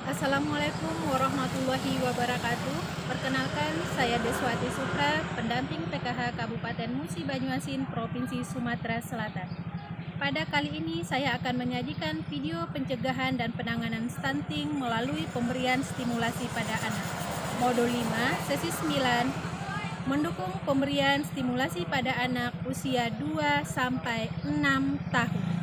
Assalamualaikum warahmatullahi wabarakatuh. Perkenalkan, saya Deswati Supra, pendamping PKH Kabupaten Musi Banyuasin, Provinsi Sumatera Selatan. Pada kali ini saya akan menyajikan video pencegahan dan penanganan stunting melalui pemberian stimulasi pada anak. Modul 5, sesi 9, mendukung pemberian stimulasi pada anak usia 2-6 tahun.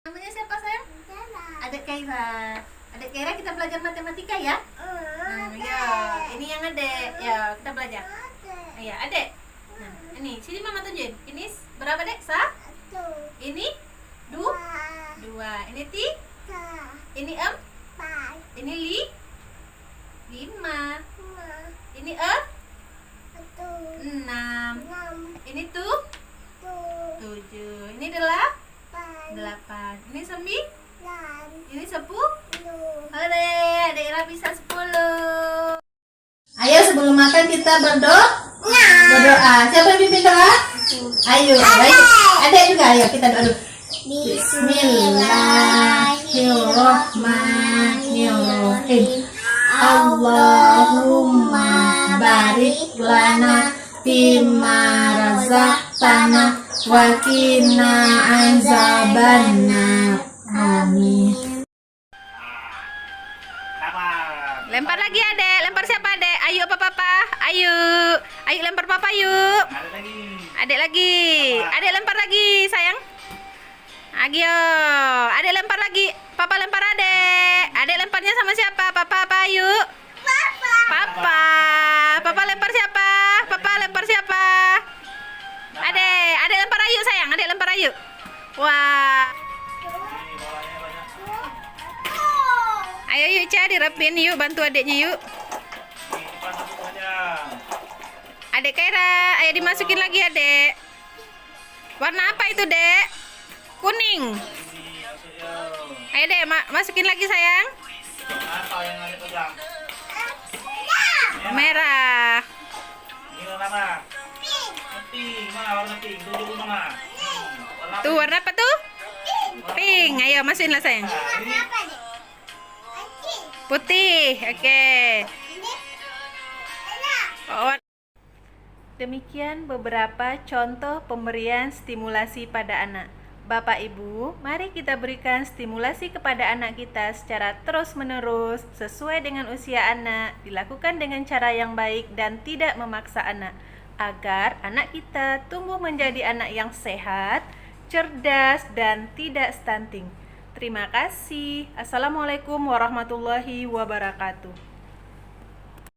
Namanya siapa, sayang? Adik Kaira. Adik Kaira, kita belajar matematika ya? Ya, ini yang adek. Ya, kita belajar. Ya, adek. Nah, ini sini mama tunjukin. Ini berapa, Dek? Ini dua. Ini ini ini lima. Ini 6. Ini 7. Ini 8. Ini 9. Ini 10. Hore, Adek Ira bisa 10. Ayo sebelum makan kita berdoa. Siapa yang pimpin doa? Ayo, Adek juga. Ayo kita doa dulu. Bismillahirrahmanirrahim. Allahumma barik lana fima razaqtana wa qina azabannar. Amin. Lempar lagi, Adek. Lempar siapa, Adek? Ayo papa. Ayo lempar papa yuk. Adek lagi. Adek lempar lagi, sayang. Ayo. Adek lempar lagi. Papa lempar Adek. Adek lemparnya sama siapa? Papa apa yuk? Papa. Papa lempar siapa? Papa lempar siapa? Adek lempar ayu, sayang. Adek lempar ayu. Wah. Ayo yuk, Ca, dirapin yuk, bantu adeknya yuk. Adek Kaira, ayo dimasukin lagi, Adek. Warna apa itu, Dek? Kuning. Ayo, Dek, masukin lagi, sayang. Merah. Tuh, warna apa tuh? Pink. Ayo, masukin lah, sayang. Putih. Oke. Demikian beberapa contoh pemberian stimulasi pada anak. Bapak Ibu, mari kita berikan stimulasi kepada anak kita secara terus-menerus sesuai dengan usia anak, dilakukan dengan cara yang baik dan tidak memaksa anak, agar anak kita tumbuh menjadi anak yang sehat, cerdas, dan tidak stunting. Terima kasih. Assalamualaikum warahmatullahi wabarakatuh.